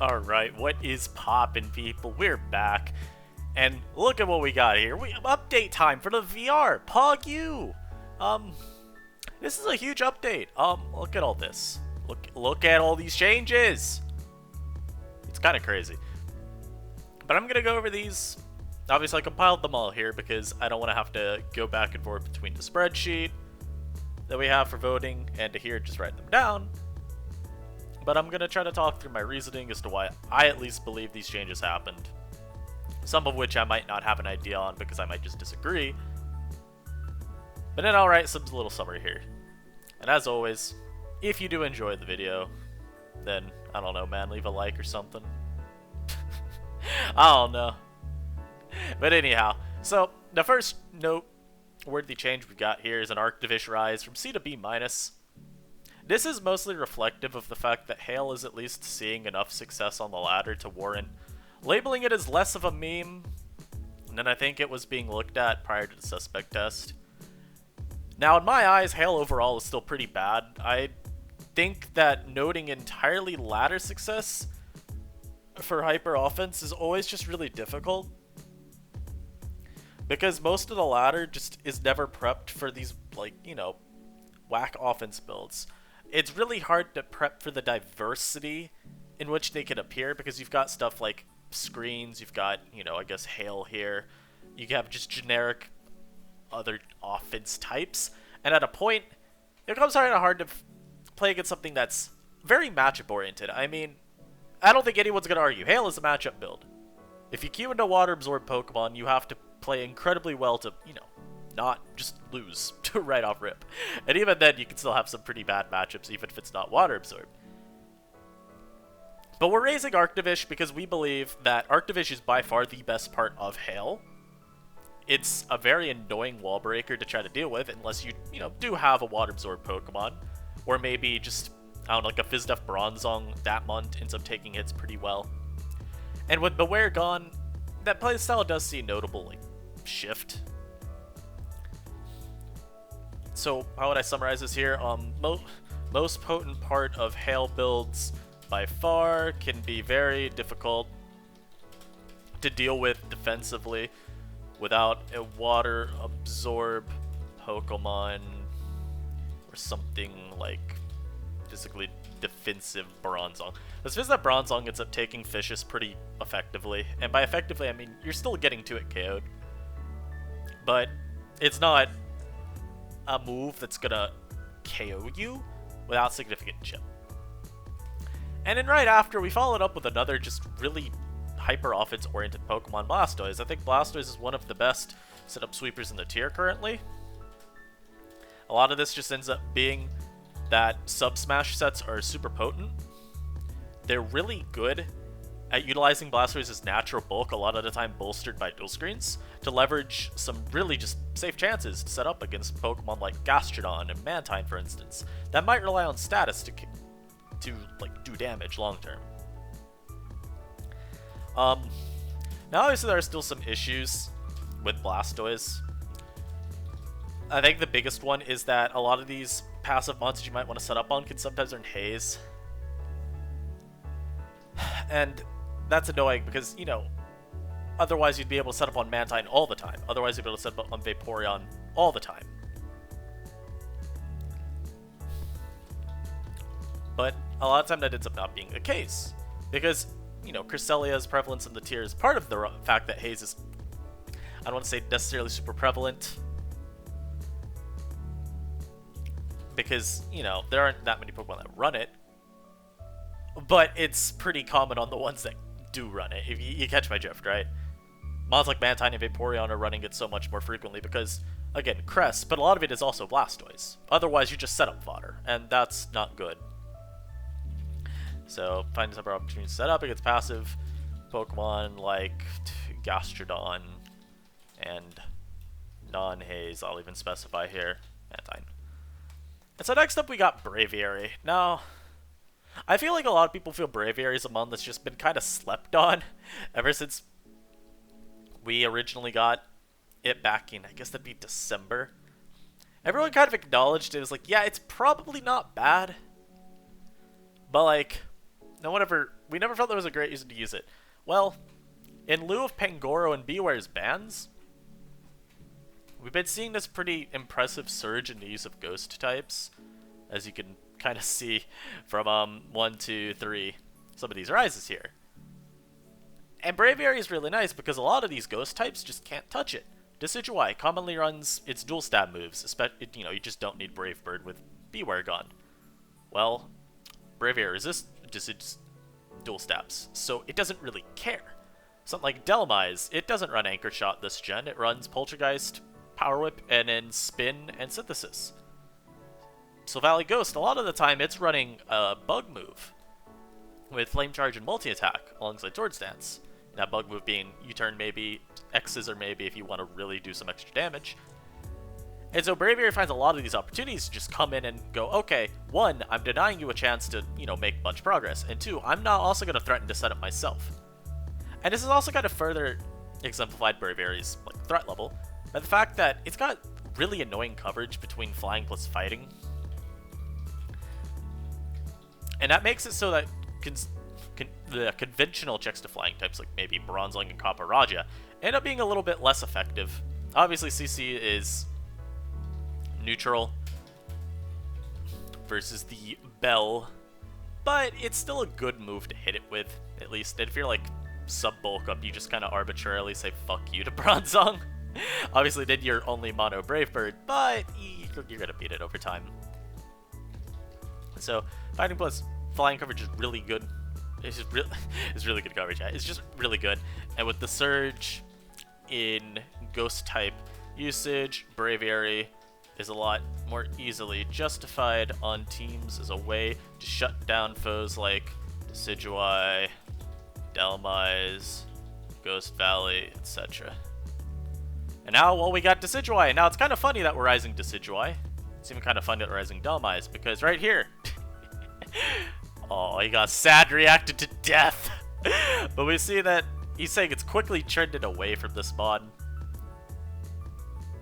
Alright, what is poppin', people? We're back. And look at what we got here. We have update time for the VR. Pog U. This is a huge update. Look at all this. Look at all these changes. It's kind of crazy. But I'm gonna go over these. Obviously, I compiled them all here because I don't want to have to go back and forth between the spreadsheet that we have for voting and to here just write them down. But I'm gonna try to talk through my reasoning as to why I at least believe these changes happened. Some of which I might not have an idea on because I might just disagree. But then I'll write some little summary here. And as always, if you do enjoy the video, then, I don't know, man, leave a like or something. I don't know. But anyhow, so the first noteworthy change we've got here is an Arctivish rise from C to B-. This is mostly reflective of the fact that Hale is at least seeing enough success on the ladder to warrant labeling it as less of a meme than I think it was being looked at prior to the suspect test. Now, in my eyes, Hale overall is still pretty bad. I think that noting entirely ladder success for hyper offense is always just really difficult, because most of the ladder just is never prepped for these, like, you know, whack offense builds. It's really hard to prep for the diversity in which they could appear, because you've got stuff like screens, you've got, you know, I guess Hail here, you have just generic other offense types, and at a point, it becomes hard to play against something that's very matchup oriented. I mean, I don't think anyone's going to argue. Hail is a matchup build. If you queue into Water Absorb Pokemon, you have to play incredibly well to, you know, not just lose right off rip. And even then, you can still have some pretty bad matchups, even if it's not Water Absorb. But we're raising Arctivish because we believe that Arctivish is by far the best part of Hail. It's a very annoying wall breaker to try to deal with, unless you know, do have a Water Absorb Pokemon. Or maybe just, I don't know, like a Fizdef Bronzong that month ends up taking hits pretty well. And with Bewear gone, that playstyle does see a notable, like, shift. So, how would I summarize this here? Most potent part of Hail builds by far can be very difficult to deal with defensively without a Water Absorb Pokemon or something like physically defensive Bronzong. This is that Bronzong ends up taking Fishes pretty effectively, and by effectively I mean you're still getting to it KO'd, but it's not a move that's gonna KO you without significant chip. And then right after, we followed up with another just really hyper offense oriented Pokemon, Blastoise. I think Blastoise is one of the best setup sweepers in the tier currently. A lot of this just ends up being that sub-smash sets are super potent. They're really good at utilizing Blastoise's natural bulk, a lot of the time bolstered by dual screens, to leverage some really just safe chances to set up against Pokemon like Gastrodon and Mantine, for instance, that might rely on status to like do damage long term. Now obviously there are still some issues with Blastoise. I think the biggest one is that a lot of these passive monsters you might want to set up on can sometimes earn Haze. And that's annoying because, you know, otherwise you'd be able to set up on Mantine all the time. Otherwise you'd be able to set up on Vaporeon all the time. But a lot of time that ends up not being the case, because, you know, Cresselia's prevalence in the tier is part of the fact that Haze is, I don't want to say necessarily super prevalent, because, you know, there aren't that many Pokemon that run it, but it's pretty common on the ones that do run it, if you catch my drift, right? Mons like Mantine and Vaporeon are running it so much more frequently because, again, Cress, but a lot of it is also Blastoise. Otherwise, you just set up fodder, and that's not good. So, finding some opportunities to set up against passive Pokemon like Gastrodon and non-Haze, I'll even specify here, Mantine. And so next up we got Braviary. Now, I feel like a lot of people feel Braviary is a mon that's just been kind of slept on ever since we originally got it back in, I guess that'd be December. Everyone kind of acknowledged it. It was like, yeah, it's probably not bad, but like, we never felt there was a great reason to use it. Well, in lieu of Pangoro and Bewear's bans, we've been seeing this pretty impressive surge in the use of ghost types, as you can kind of see from 1, 2, 3, some of these rises here. And Braviary is really nice because a lot of these ghost types just can't touch it. Decidueye commonly runs its dual stab moves, you just don't need Brave Bird with Bewear gone. Well, Braviary resists dual stabs, so it doesn't really care. Something like Delmise, it doesn't run Anchor Shot this gen, it runs Poltergeist, Power Whip, and then Spin and Synthesis. So Valley Ghost, a lot of the time it's running a bug move with Flame Charge and Multi-Attack alongside Swords Dance. And that bug move being U-turn maybe, X's or maybe if you want to really do some extra damage. And so Braviary finds a lot of these opportunities to just come in and go, okay, 1, I'm denying you a chance to, make a bunch of progress, and 2, I'm not also going to threaten to set up myself. And this is also kind of further exemplified Braviary's threat level by the fact that it's got really annoying coverage between flying plus fighting. And that makes it so that the conventional checks to flying types like maybe Bronzong and Kaparaja end up being a little bit less effective. Obviously CC is neutral versus the Bell, but it's still a good move to hit it with, at least. And if you're sub-bulk up, you just kind of arbitrarily say fuck you to Bronzong. Obviously then you're only mono Brave Bird, but you're gonna beat it over time. So fighting plus flying coverage is really good. It's really good coverage. It's just really good. And with the surge in ghost type usage, Braviary is a lot more easily justified on teams as a way to shut down foes like Decidueye, Delmise, Ghost Valley, etc. And now, well, we got Decidueye. Now it's kind of funny that we're rising Decidueye. It's even kind of funny that we're rising Delmise, because right here, oh, he got sad reacted to death. But we see that he's saying it's quickly trended away from this mod.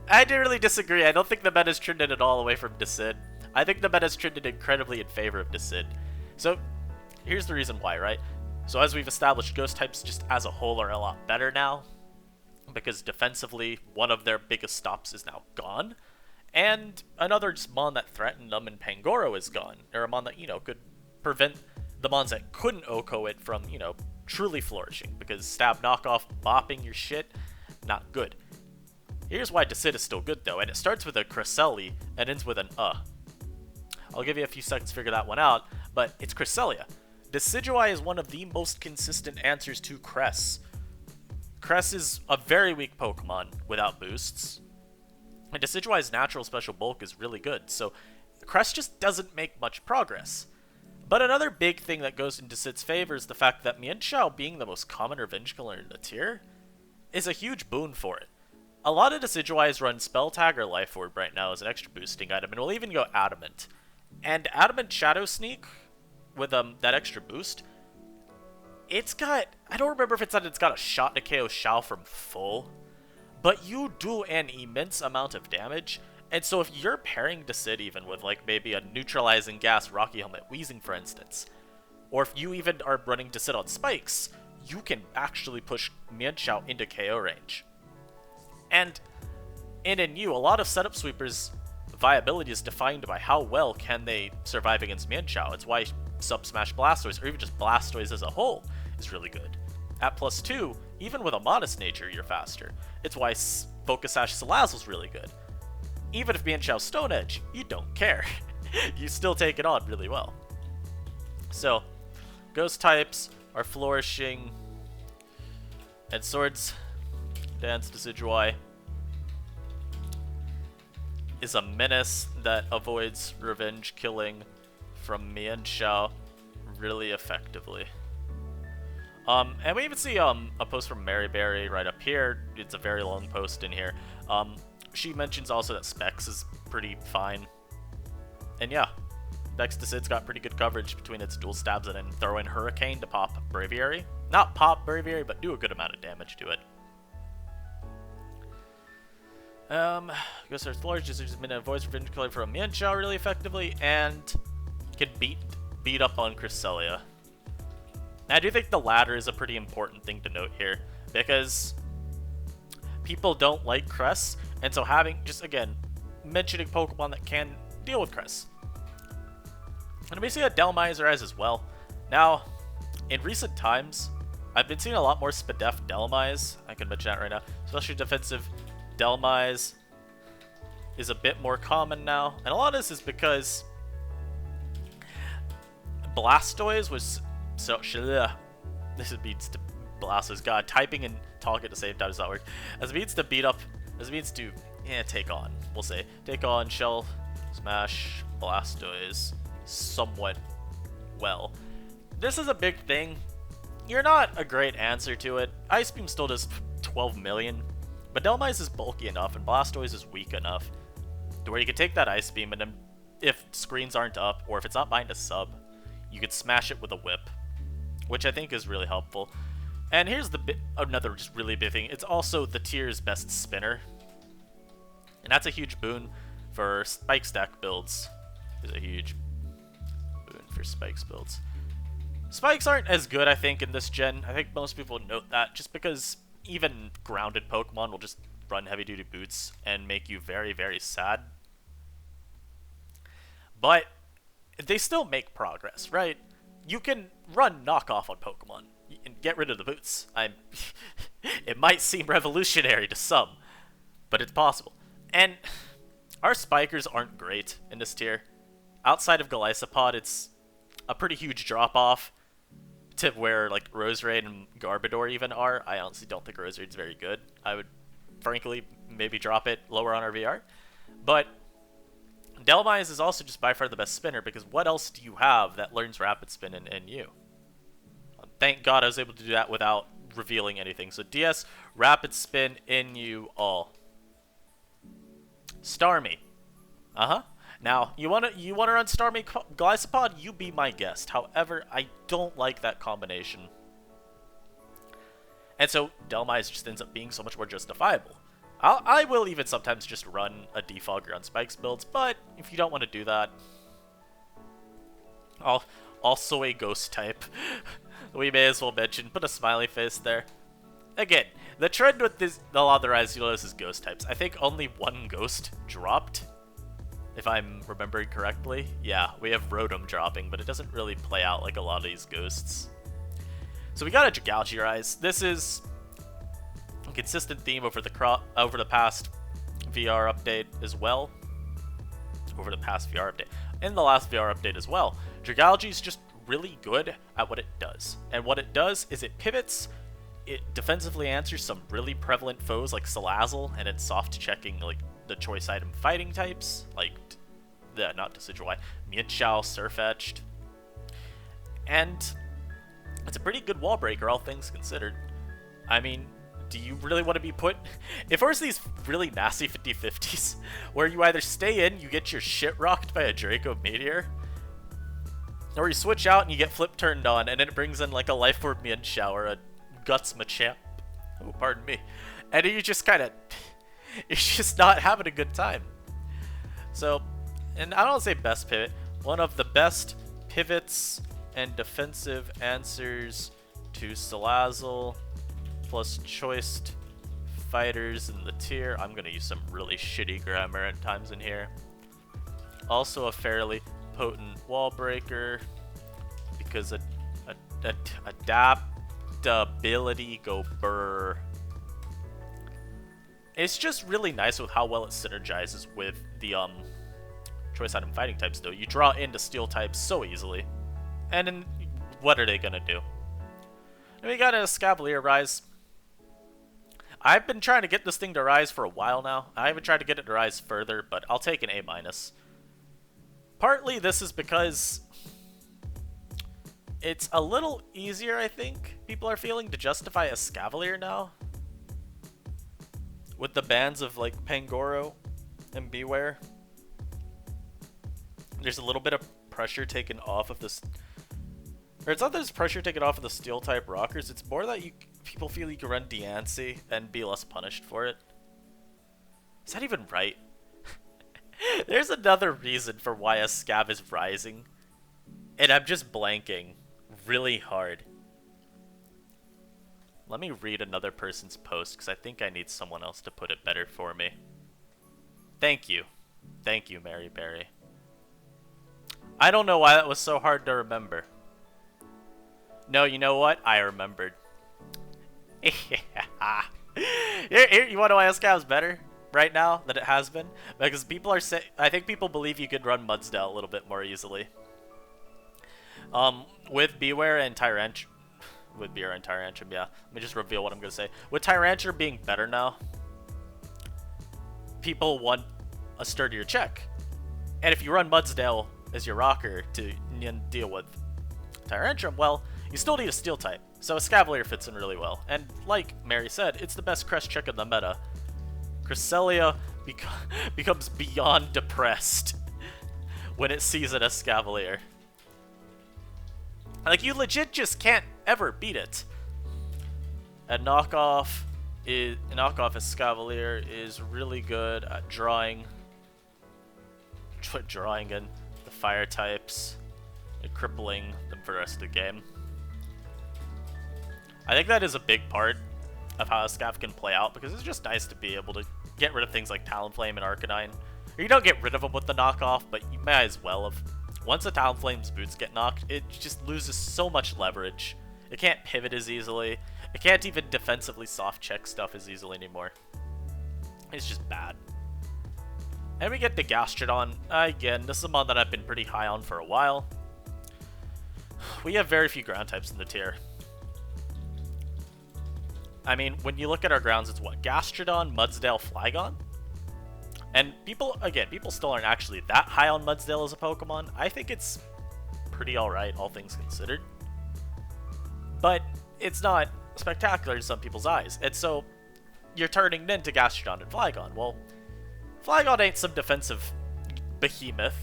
I do really disagree. I don't think the meta's trended at all away from Decid. I think the meta's trended incredibly in favor of Decid. So here's the reason why, right? So as we've established, ghost types just as a whole are a lot better now, because defensively, one of their biggest stops is now gone. And another mon that threatened them in Pangoro is gone. Or a mon that, could prevent the mons that couldn't Oko it from, truly flourishing. Because stab knockoff, bopping your shit, not good. Here's why Decid is still good though, and it starts with a Cresselia and ends with an I'll give you a few seconds to figure that one out, but it's Cresselia. Decidueye is one of the most consistent answers to Cress. Cress is a very weak Pokemon without boosts, and Decidueye's natural special bulk is really good, so Cress just doesn't make much progress. But another big thing that goes in Decid's favor is the fact that Mienshao being the most common Revenge Killer in the tier is a huge boon for it. A lot of Decidueyes run Spell Tag or Life Orb right now as an extra boosting item, and we'll even go Adamant. And Adamant Shadow Sneak, with that extra boost, it's got, I don't remember if it's got a shot to KO Shao from full, but you do an immense amount of damage, and so if you're pairing Decid even with maybe a Neutralizing Gas Rocky Helmet Wheezing for instance, or if you even are running Decid on Spikes, you can actually push Mienshao into KO range. And in NU, a lot of setup sweepers' viability is defined by how well can they survive against Mienshao. It's why Sub-Smash Blastoise, or even just Blastoise as a whole, is really good. At +2, even with a modest nature, you're faster. It's why Focus Sash Slazzle's really good. Even if Mienshao's Stone Edge, you don't care. You still take it on really well. So, ghost types are flourishing, and Swords Dance Decidueye is a menace that avoids revenge killing from Mienshao really effectively. And we even see a post from Mary Berry right up here. It's a very long post in here. She mentions also that Specs is pretty fine. And yeah, Specs Decid's got pretty good coverage between its dual stabs and then throw in Hurricane to pop Braviary. Not pop Braviary, but do a good amount of damage to it. Ghost Earth Lord just avoids revenge killing from Mienshao really effectively, and can beat up on Cresselia. I do think the latter is a pretty important thing to note here, because people don't like Cress, and so having, just again, mentioning Pokemon that can deal with Cress. And we see a Dhelmise rise as well. Now, in recent times, I've been seeing a lot more Spadef Dhelmise. I can mention that right now. Especially defensive Dhelmise is a bit more common now. And a lot of this is because Blastoise was so... This means to Blastoise. God, typing and talking at the same time does not work. As it means to beat up... As it means to... take on. We'll say. Take on Shell Smash Blastoise somewhat well. This is a big thing. You're not a great answer to it. Ice Beam still does 12 million. But Dhelmise is bulky enough and Blastoise is weak enough to where you can take that Ice Beam and then if screens aren't up or if it's not behind a sub, you could smash it with a whip, which I think is really helpful. And here's the another just really big thing. It's also the tier's best spinner. And that's a huge boon for Spike Stack builds. Is a huge boon for Spikes builds. Spikes aren't as good, I think, in this gen. I think most people note that just because even grounded Pokemon will just run heavy-duty boots and make you very, very sad. But they still make progress, right? You can run knockoff on Pokemon and get rid of the boots. It might seem revolutionary to some, but it's possible. And our Spikers aren't great in this tier. Outside of Golisopod, it's a pretty huge drop-off to where like Roserade and Garbodor even are. I honestly don't think Roserade's very good. I would, frankly, maybe drop it lower on our VR. But Dhelmise is also just by far the best spinner, because what else do you have that learns Rapid Spin in NU? Thank God I was able to do that without revealing anything. So DS, Rapid Spin, NU, all. Starmie. Uh-huh. Now, you wanna run Starmie Golisopod? You be my guest. However, I don't like that combination. And so, Dhelmise just ends up being so much more justifiable. I will even sometimes just run a Defogger on Spikes builds, but if you don't want to do that, also a Ghost type. We may as well mention, put a smiley face there. Again, the trend with a lot of the Rise Healers is Ghost types. I think only one Ghost dropped, if I'm remembering correctly. Yeah, we have Rotom dropping, but it doesn't really play out like a lot of these Ghosts. So we got a Dragalge Rise. This is a consistent theme over the past VR update as well. Over the past VR update. In the last VR update as well. Dragalge is just really good at what it does. And what it does is it pivots. It defensively answers some really prevalent foes like Slazzle, and it's soft checking like the choice item fighting types, like not Decidueye, Mienshao, Surfetched. And it's a pretty good wall breaker, all things considered. I mean, do you really want to be put... If there's these really nasty 50-50s, where you either stay in, you get your shit rocked by a Draco Meteor, or you switch out and you get flip turned on, and then it brings in like a Life Orb Mienshao or a Guts Machamp. Oh, pardon me. And you just kind of... You're just not having a good time. So, and I don't say best pivot. One of the best pivots and defensive answers to Slazzle plus choiced fighters in the tier. I'm going to use some really shitty grammar at times in here. Also a fairly potent wall breaker because adaptability go burr. It's just really nice with how well it synergizes with the choice item fighting types though. You draw into steel types so easily. And then what are they gonna do? And we got a Scavalier Rise. I've been trying to get this thing to rise for a while now. I haven't tried to get it to rise further, but I'll take an A-. Partly this is because it's a little easier, I think, people are feeling to justify a Scavalier now. With the bans of like Pangoro and Bewear. There's a little bit of pressure taken off of this. Or it's not that there's pressure taken off of the steel type rockers, it's more that people feel you can run Diancie and be less punished for it. Is that even right? There's another reason for why a Scav is rising, and I'm just blanking really hard. Let me read another person's post, because I think I need someone else to put it better for me. Thank you. Thank you, Mary Berry. I don't know why that was so hard to remember. No, you know what? I remembered. You want to know why Scav's better right now than it has been? Because people are saying, I think people believe you could run Mudsdale a little bit more easily. With Beware and Tyrantrum, yeah. Let me just reveal what I'm gonna say. With Tyrantrum being better now, people want a sturdier check, and if you run Mudsdale as your rocker to deal with Tyrantrum, well, you still need a steel type. So a Scavalier fits in really well, and like Mary said, it's the best Crest check in the meta. Cresselia becomes beyond depressed when it sees it as Scavalier. Like, you legit just can't ever beat it. And knockoff as Scavalier is really good at drawing in the fire types and crippling them for the rest of the game. I think that is a big part of how a Scav can play out, because it's just nice to be able to get rid of things like Talonflame and Arcanine. Or you don't get rid of them with the knockoff, but you may as well have. Once the Talonflame's boots get knocked, it just loses so much leverage. It can't pivot as easily. It can't even defensively soft check stuff as easily anymore. It's just bad. And we get the Gastrodon. Again, this is a mon that I've been pretty high on for a while. We have very few ground types in the tier. I mean, when you look at our grounds, it's what? Gastrodon, Mudsdale, Flygon? And people still aren't actually that high on Mudsdale as a Pokemon. I think it's pretty alright, all things considered. But it's not spectacular in some people's eyes. And so, you're turning into Gastrodon and Flygon. Well, Flygon ain't some defensive behemoth.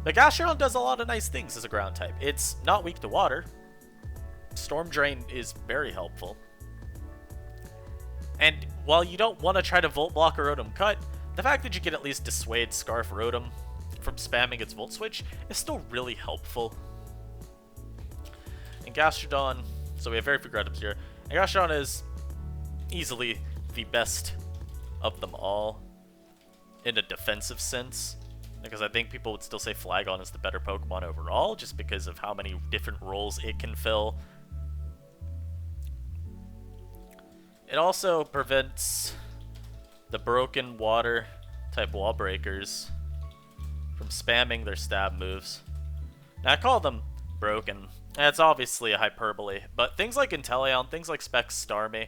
But Gastrodon does a lot of nice things as a ground type. It's not weak to water. Storm Drain is very helpful. And while you don't want to try to Volt Block or Rotom Cut, the fact that you can at least dissuade Scarf Rotom from spamming its Volt Switch is still really helpful. And Gastrodon, so we have very few ground types here. And Gastrodon is easily the best of them all in a defensive sense, because I think people would still say Flygon is the better Pokemon overall, just because of how many different roles it can fill. It also prevents the broken water type wall breakers from spamming their stab moves. Now, I call them broken. That's obviously a hyperbole, but things like Inteleon, things like Specs Starmie,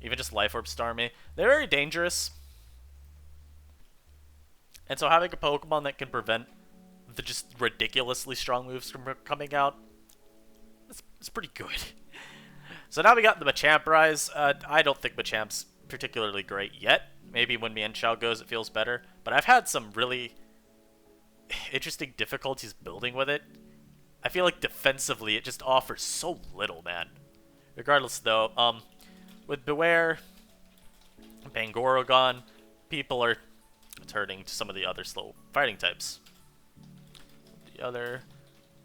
even just Life Orb Starmie, they're very dangerous. And so having a Pokemon that can prevent the just ridiculously strong moves from coming out, it's pretty good. So now we got the Machamp Rise. I don't think Machamp's particularly great yet. Maybe when Mienshao goes it feels better. But I've had some really interesting difficulties building with it. I feel like defensively it just offers so little, man. Regardless though, with Beware, Pangoro gone, people are turning to some of the other slow fighting types. The other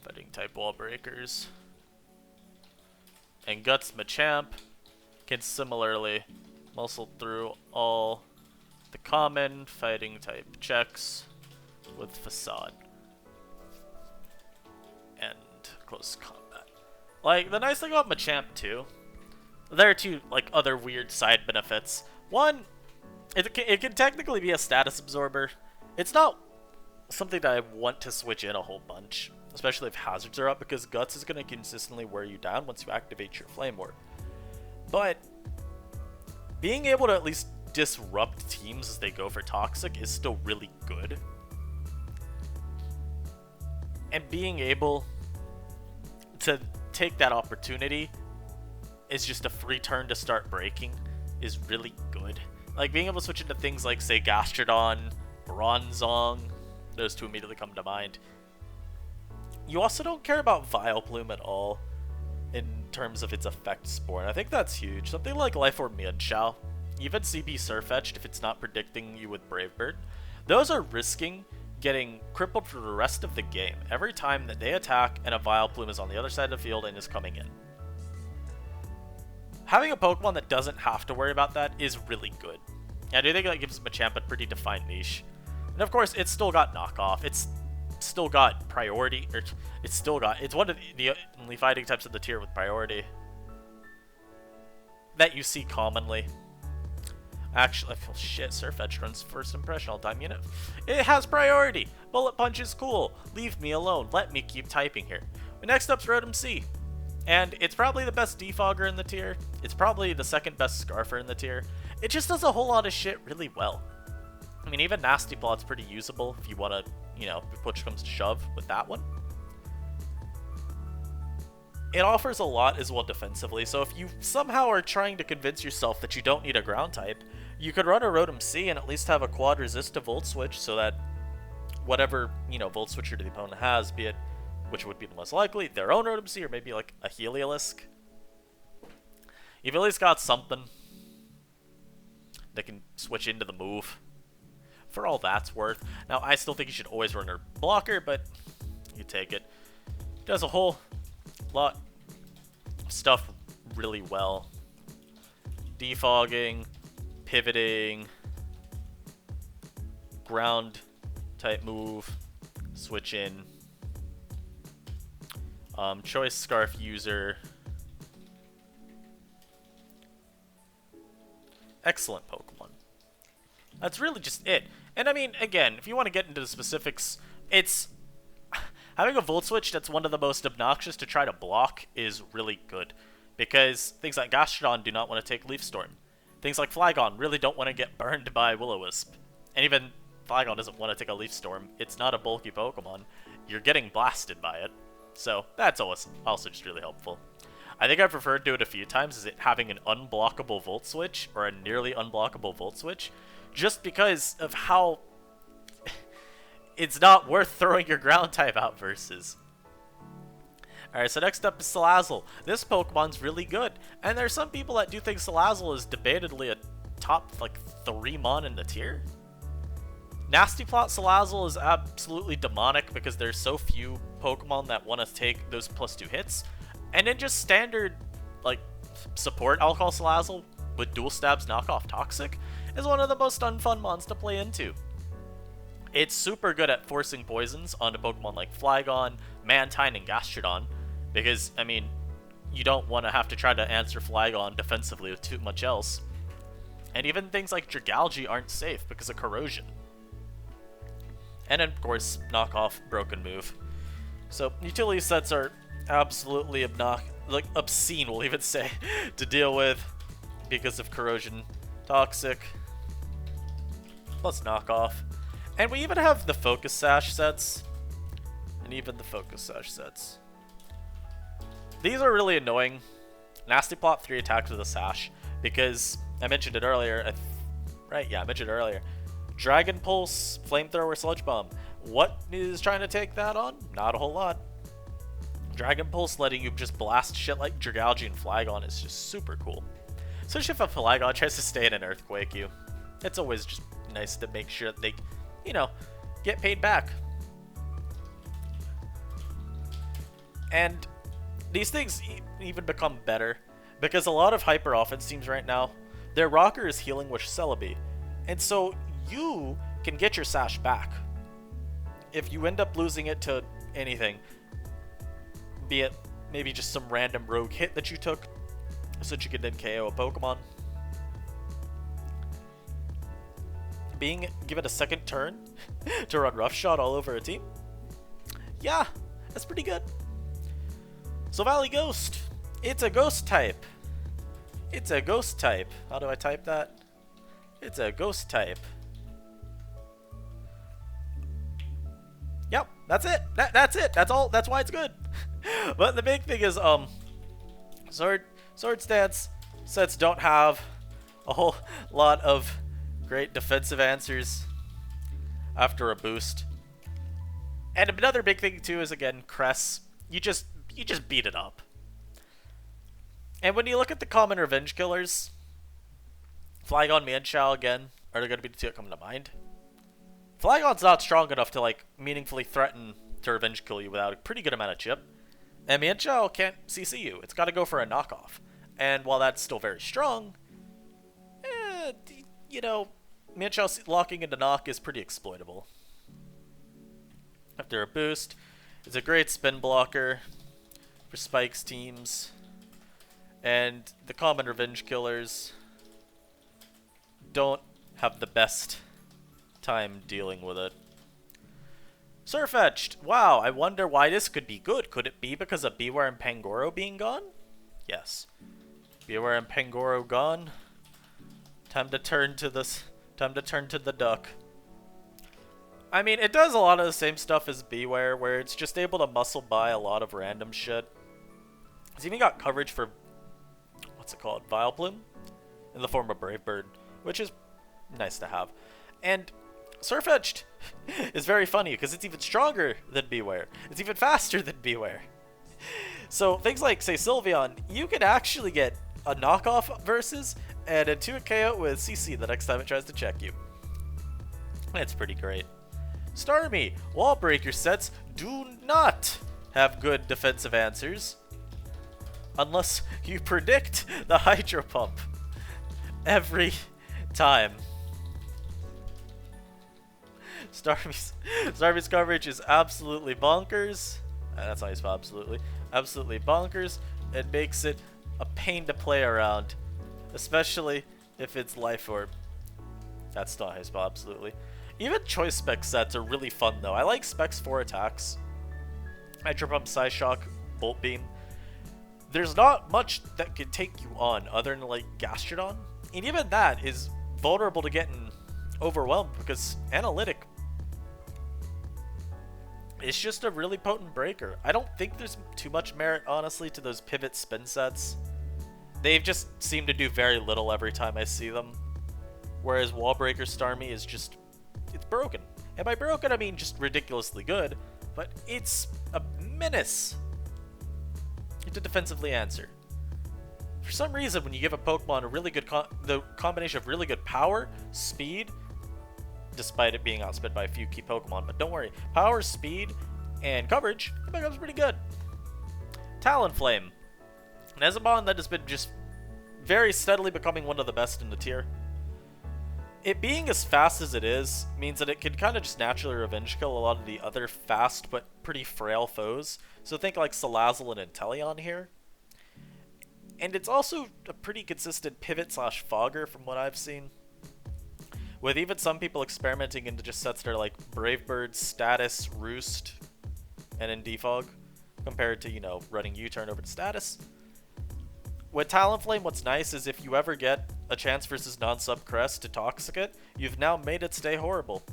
fighting type wall breakers. And Guts Machamp can similarly muscle through all the common fighting type checks with Facade and close combat. Like, the nice thing about Machamp too, there are two like other weird side benefits. One, it can technically be a status absorber. It's not something that I want to switch in a whole bunch, especially if hazards are up, because Guts is going to consistently wear you down once you activate your Flame Orb. But being able to at least disrupt teams as they go for Toxic is still really good. And being able to take that opportunity is just a free turn to start breaking is really good. Like, being able to switch into things like, say, Gastrodon, Bronzong, those two immediately come to mind. You also don't care about Vileplume at all in terms of its effect Spore. I think that's huge. Something like Life Orb Mienshao, even CB Surfetched if it's not predicting you with Brave Bird, those are risking getting crippled for the rest of the game every time that they attack and a Vileplume is on the other side of the field and is coming in. having a Pokemon that doesn't have to worry about that is really good. And I do think that gives Machamp a pretty defined niche. And of course, it's still got knockoff. It's still got priority, or it's one of the only fighting types of the tier with priority that you see commonly. Actually, I feel shit. Surf Edge runs first impression all time. You know, it has priority. Bullet Punch is cool. Leave me alone. Let me keep typing here. But next up's Rotom C. And it's probably the best defogger in the tier. It's probably the second best Scarfer in the tier. It just does a whole lot of shit really well. I mean, even Nasty Plot's pretty usable if you want to, you know, if push comes to shove with that one. It offers a lot as well defensively, so if you somehow are trying to convince yourself that you don't need a ground type, you could run a Rotom C and at least have a quad resist to Volt Switch so that whatever, you know, Volt Switcher the opponent has, be it, which would be the most likely, their own Rotom C or maybe like a Heliolisk. You've at least got something that can switch into the move for all that's worth. Now, I still think you should always run a blocker, but you take it. It does a whole lot of stuff really well. Defogging, pivoting, ground type move, switch in, choice Scarf user. Excellent Pokemon. That's really just it. And I mean, again, if you want to get into the specifics, it's having a Volt Switch that's one of the most obnoxious to try to block is really good. Because things like Gastrodon do not want to take Leaf Storm. Things like Flygon really don't want to get burned by Will-O-Wisp. And even Flygon doesn't want to take a Leaf Storm. It's not a bulky Pokemon. You're getting blasted by it. So that's also just really helpful. I think I've referred to it a few times as it having an unblockable Volt Switch, or a nearly unblockable Volt Switch, just because of how it's not worth throwing your ground type out versus. Alright, so next up is Slazzle. This Pokemon's really good, and there's some people that do think Slazzle is debatedly a top, like, 3 mon in the tier. Nasty Plot Slazzle is absolutely demonic because there's so few Pokemon that want to take those +2 hits. And then just standard, like, support, I'll call Slazzle, with Dual Stabs knockoff Toxic, is one of the most unfun mons to play into. It's super good at forcing poisons onto Pokemon like Flygon, Mantine, and Gastrodon, because, I mean, you don't want to have to try to answer Flygon defensively with too much else. And even things like Dragalge aren't safe because of Corrosion. And then, of course, knockoff Broken Move. So, utility sets are absolutely obscene, we'll even say, to deal with because of Corrosion Toxic, plus knockoff. And we even have the Focus Sash sets, These are really annoying. Nasty Plot 3 attacks with a Sash, because I mentioned it earlier, I mentioned it earlier. Dragon Pulse, Flamethrower, Sludge Bomb. What is trying to take that on? Not a whole lot. Dragon Pulse letting you just blast shit like Dragalge and Flygon is just super cool. Especially if a Flygon tries to stay in an Earthquake you. It's always just nice to make sure that they, you know, get paid back. And these things even become better because a lot of hyper offense teams right now, their rocker is healing with Celebi. And so you can get your Sash back. If you end up losing it to anything, be it maybe just some random rogue hit that you took, so that you can then KO a Pokemon. Being given a second turn to run Rough Shot all over a team, yeah, that's pretty good. So Valley Ghost, it's a ghost type. It's a ghost type. How do I type that? It's a ghost type. Yep, that's it. That's it. That's all. That's why it's good. But the big thing is, Sword Stance sets don't have a whole lot of great defensive answers after a boost. And another big thing too is, again, Cress. You just beat it up. And when you look at the common revenge killers, Flygon, Mienshao again are going to be the two that come to mind. Flygon's not strong enough to like meaningfully threaten to revenge kill you without a pretty good amount of chip. And Mienshao can't CC you. It's got to go for a knockoff. And while that's still very strong, you know, Manchow locking into knock is pretty exploitable. After a boost, it's a great spin blocker for Spike's teams. And the common revenge killers don't have the best time dealing with it. Surfetched! Wow, I wonder why this could be good. Could it be because of Bewear and Pangoro being gone? Yes. Bewear and Pangoro gone. Time to turn to this. Time to turn to the duck. I mean, it does a lot of the same stuff as Bewear, where it's just able to muscle by a lot of random shit. It's even got coverage for, what's it called, Vileplume? In the form of Brave Bird, which is nice to have. And Surfetched is very funny, because it's even stronger than Bewear. It's even faster than Bewear. So things like, say, Sylveon, you can actually get a knockoff versus and intuit KO with CC the next time it tries to check you. It's pretty great. Starmie, wall breaker sets do not have good defensive answers unless you predict the Hydro Pump every time. Starmie's coverage is absolutely bonkers. That's how you spell absolutely. Absolutely bonkers. It makes it a pain to play around, especially if it's Life Orb. That's not how you spell absolutely. Even choice spec sets are really fun though. I like specs for attacks. Hydro Pump, Psyshock, Bolt Beam. There's not much that can take you on other than like Gastrodon. And even that is vulnerable to getting overwhelmed because Analytic is just a really potent breaker. I don't think there's too much merit, honestly, to those pivot spin sets. They just seem to do very little every time I see them. Whereas Wall Breaker Starmie is just, it's broken. And by broken, I mean just ridiculously good, but it's a menace to defensively answer. For some reason, when you give a Pokemon a really good the combination of really good power, speed, despite it being outsped by a few key Pokemon, but don't worry, power, speed, and coverage, it becomes pretty good. Talonflame, an Ezabon that has been just very steadily becoming one of the best in the tier. It being as fast as it is means that it can kind of just naturally revenge kill a lot of the other fast but pretty frail foes. So think like Slazzle and Inteleon here. And it's also a pretty consistent pivot slash fogger from what I've seen. With even some people experimenting into just sets that are like Brave Bird, Status, Roost, and in Defog, compared to, you know, running U-turn over to Status. With Talonflame, what's nice is if you ever get a chance versus non-sub Crest to Toxic it, you've now made it stay horrible.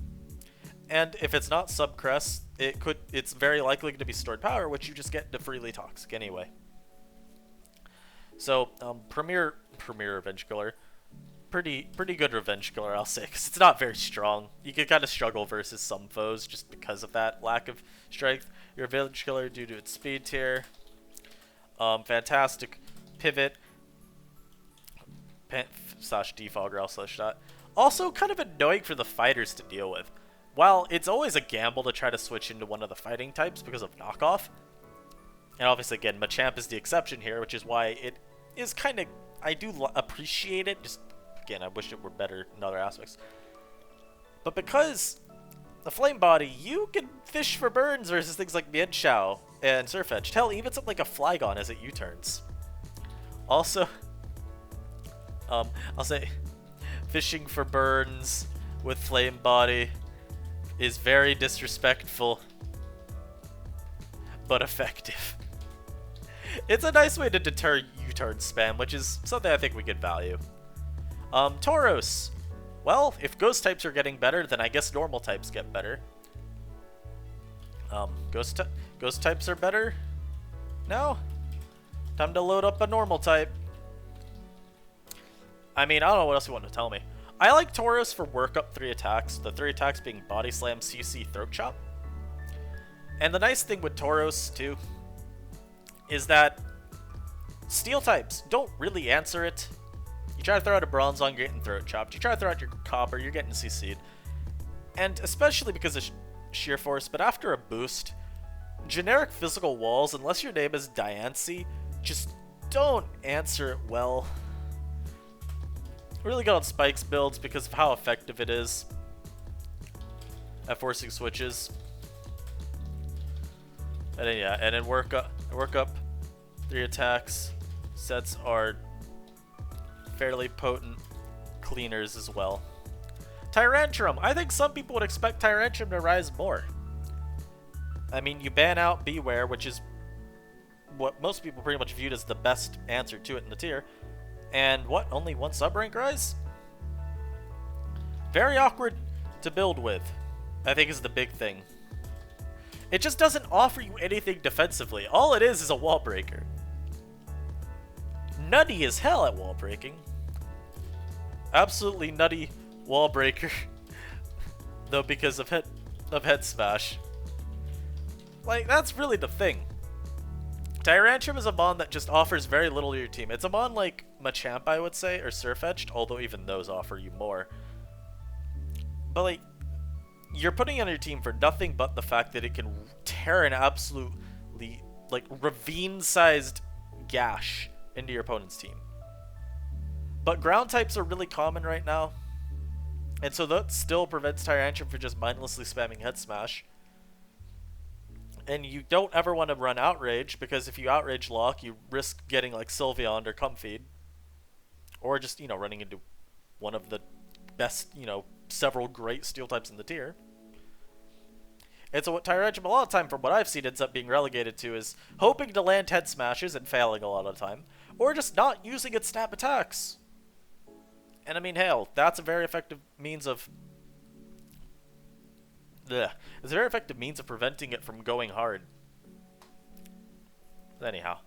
And if it's not sub Crest, it's very likely to be stored power, which you just get to freely Toxic anyway. So, Premier Revenge Killer. Pretty good Revenge Killer, I'll say, because it's not very strong. You can kind of struggle versus some foes just because of that lack of strength. Your Revenge Killer due to its speed tier. Fantastic pivot. Slash defogger, I'll slash that. Also kind of annoying for the fighters to deal with. While it's always a gamble to try to switch into one of the fighting types because of knockoff. And obviously, again, Machamp is the exception here, which is why it is kind of... I do appreciate it, just... Again, I wish it were better in other aspects. But because the Flame Body, you can fish for burns versus things like Mienshao and Surfetched. Hell, even something like a Flygon as it U-turns. Also, I'll say, fishing for burns with Flame Body is very disrespectful, but effective. It's a nice way to deter U-turn spam, which is something I think we could value. Tauros. Well, if ghost types are getting better, then I guess normal types get better. Ghost types are better? No? Time to load up a normal type. I mean, I don't know what else you want to tell me. I like Tauros for work up 3 attacks, the 3 attacks being Body Slam, CC, Throat Chop. And the nice thing with Tauros, too, is that Steel types don't really answer it. You try to throw out a Bronzong, you're getting Throat Chopped. You try to throw out your Copper, you're getting CC'd. And especially because of Sheer Force, but after a boost, generic physical walls, unless your name is Diancie, just don't answer it well. Really good on Spike's builds because of how effective it is at forcing switches. And then, yeah, and then work up 3 attacks. Sets are fairly potent cleaners as well. Tyrantrum. I think some people would expect Tyrantrum to rise more. I mean, you ban out Bewear, which is what most people pretty much viewed as the best answer to it in the tier. And what? Only 1 sub-rank rise? Very awkward to build with, I think, is the big thing. It just doesn't offer you anything defensively. All it is a wall breaker. Nutty as hell at wall breaking. Absolutely nutty wall breaker. Though because of head smash. Like, that's really the thing. Tyrantrum is a mon that just offers very little to your team. It's a mon like Machamp, I would say, or Surfetched, although even those offer you more. But like, you're putting it on your team for nothing but the fact that it can tear an absolutely, like, ravine-sized gash into your opponent's team. But ground types are really common right now, and so that still prevents Tyrantrum from just mindlessly spamming Head Smash. And you don't ever want to run Outrage, because if you Outrage lock, you risk getting like Sylveon or Comfeed. Or just, you know, running into one of the best, you know, several great steel types in the tier. And so what Tyrantrum a lot of time, from what I've seen, ends up being relegated to is hoping to land Head Smashes and failing a lot of the time. Or just not using its snap attacks. And I mean, hell, that's a very effective means of... It's a very effective means of preventing it from going hard. Anyhow.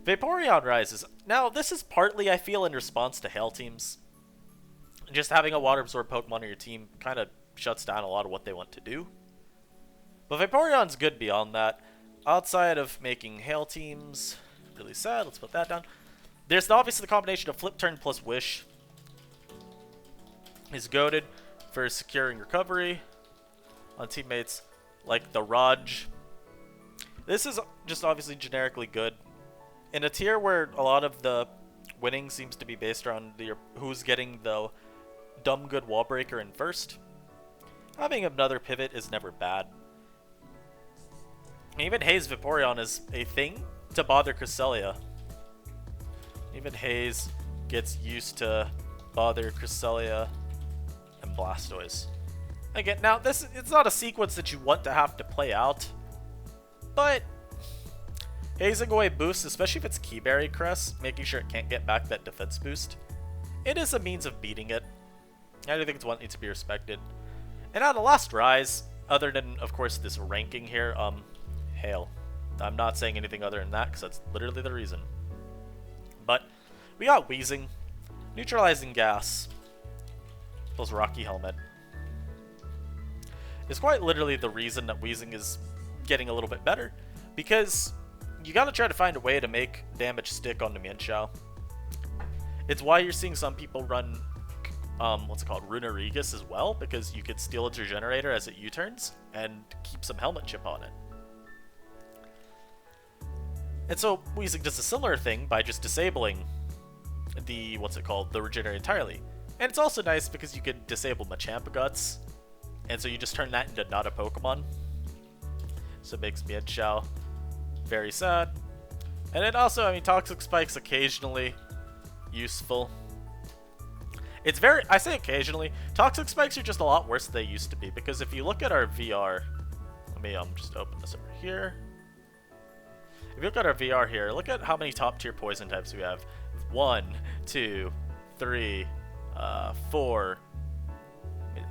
Vaporeon rises. Now, this is partly, I feel, in response to Hail teams. Just having a Water Absorb Pokemon on your team kind of shuts down a lot of what they want to do. But Vaporeon's good beyond that. Outside of making Hail teams really sad, let's put that down. There's obviously the combination of Flip Turn plus Wish. Is goated for securing recovery on teammates like the Raj. This is just obviously generically good. In a tier where a lot of the winning seems to be based around who's getting the dumb good wall breaker in first, having another pivot is never bad. Even Haze Vaporeon is a thing to bother Cresselia. Even Haze gets used to bother Cresselia and Blastoise. Again, now it's not a sequence that you want to have to play out, but hazing away boosts, especially if it's Keyberry Cress, making sure it can't get back that defense boost, it is a means of beating it. I do think it's one that needs to be respected. And now the last rise, other than, of course, this ranking here, Hail. I'm not saying anything other than that, because that's literally the reason. But we got Wheezing, Neutralizing Gas, plus Rocky Helmet. It's quite literally the reason that Wheezing is getting a little bit better, because you gotta try to find a way to make damage stick on the Mienshao. It's why you're seeing some people run, what's it called, Runerigus as well, because you could steal its regenerator as it U-turns and keep some helmet chip on it. And so Wheezing does a similar thing by just disabling the, what's it called, the regenerator entirely. And it's also nice because you can disable Machamp Guts, and so you just turn that into not a Pokemon. So it makes Mienshao very sad. And then also, I mean, Toxic Spike's occasionally useful. It's very, I say occasionally, Toxic Spikes are just a lot worse than they used to be, because if you look at our VR, let me just open this over here. If you look at our VR here, look at how many top tier poison types we have. 1, 2, 3, 4.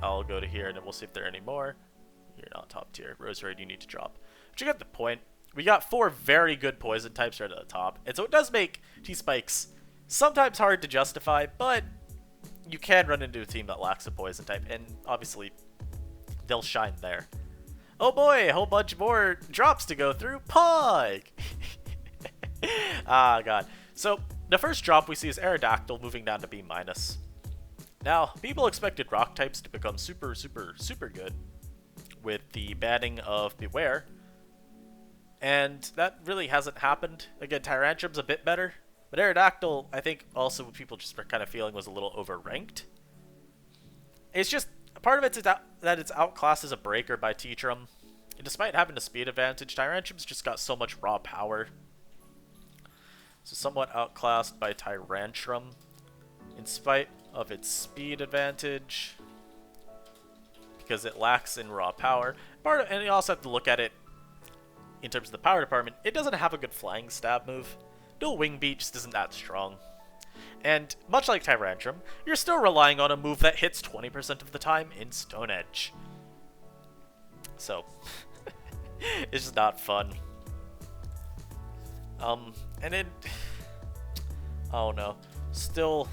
I'll go to here and then we'll see if there are any more. You're not top tier. Roserade, you need to drop. But you get the point. We got 4 very good poison types right at the top. And so it does make T-Spikes sometimes hard to justify, but you can run into a team that lacks a poison type, and obviously they'll shine there. Oh boy, a whole bunch more drops to go through. Pog! Ah, God. So, the first drop we see is Aerodactyl moving down to B-. Now, people expected rock types to become super, super, super good with the banning of Bewear, and that really hasn't happened. Again, Tyrantrum's a bit better, But Aerodactyl, I think also people just were kind of feeling was a little overranked. It's just, part of it's that it's outclassed as a breaker by Tyrantrum. And despite having a speed advantage, Tyrantrum's just got so much raw power. So somewhat outclassed by Tyrantrum, in spite of its speed advantage, because it lacks in raw power. And you also have to look at it in terms of the power department. It doesn't have a good flying stab move. Dual Wing Beat just isn't that strong. And much like Tyrantrum, you're still relying on a move that hits 20% of the time in Stone Edge. So, it's just not fun. And it... oh no. Still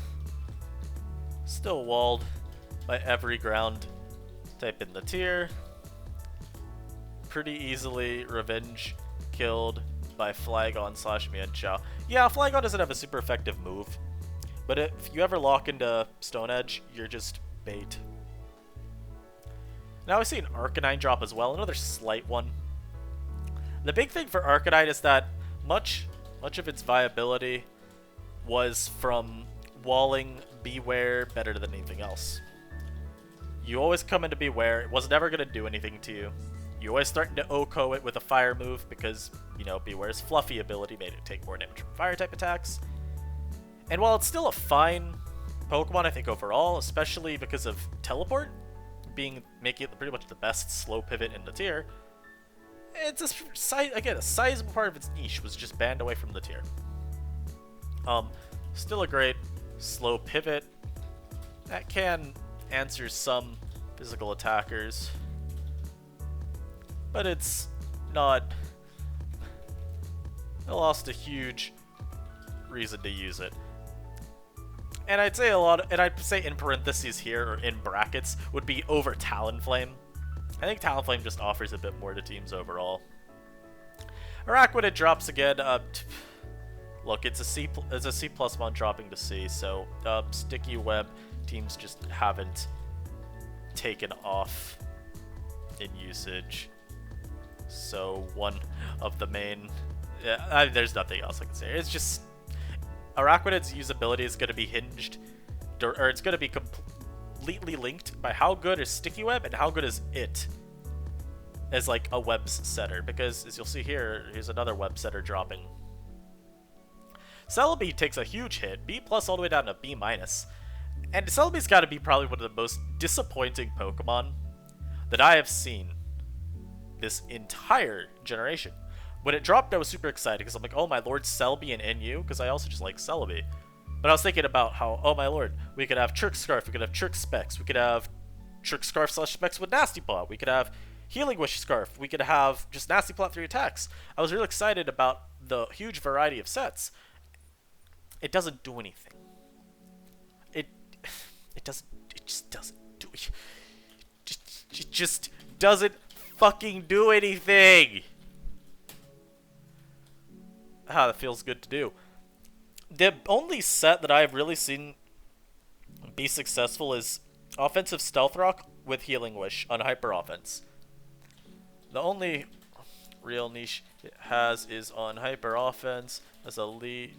walled by every ground type in the tier. Pretty easily revenge killed by Flygon / Mienshao. Yeah, Flygon doesn't have a super effective move, but if you ever lock into Stone Edge, you're just bait. Now I see an Arcanine drop as well, another slight one. The big thing for Arcanine is that much of its viability was from walling Bewear better than anything else. You always come into Bewear, it was never going to do anything to you. You always starting to OHKO it with a fire move because, you know, Bewear's fluffy ability made it take more damage from fire type attacks. And while it's still a fine Pokemon, I think overall, especially because of Teleport, making it pretty much the best slow pivot in the tier, it's a sizable part of its niche was just banned away from the tier. Still a great slow pivot that can answer some physical attackers, but it's not. I lost a huge reason to use it. And I'd say I'd say in parentheses here, or in brackets, would be over Talonflame. I think Talonflame just offers a bit more to teams overall. Araquanid drops again. Look, it's a C+ mon dropping to C, so Sticky Web teams just haven't taken off in usage. So one of the main... yeah, there's nothing else I can say. It's just... Araquanid's usability is going to be hinged, or it's going to be completely linked by how good is Sticky Web and how good is it as like a webs setter. Because as you'll see here, here's another web setter dropping. Celebi takes a huge hit, B+ all the way down to B-. And Celebi's got to be probably one of the most disappointing Pokemon that I have seen this entire generation. When it dropped, I was super excited because I'm like, oh my lord, Celebi and NU, because I also just like Celebi. But I was thinking about how, oh my lord, we could have Chirk Scarf, we could have Chirk Specs, we could have Chirk Scarf / Specs with Nasty Plot, we could have Healing Wish Scarf, we could have just Nasty Plot 3 attacks. I was really excited about the huge variety of sets. It doesn't do anything. It just doesn't do it. It just doesn't fucking do anything. Ah, that feels good to do. The only set that I've really seen be successful is offensive Stealth Rock with Healing Wish on Hyper Offense. The only real niche it has is on Hyper Offense as a lead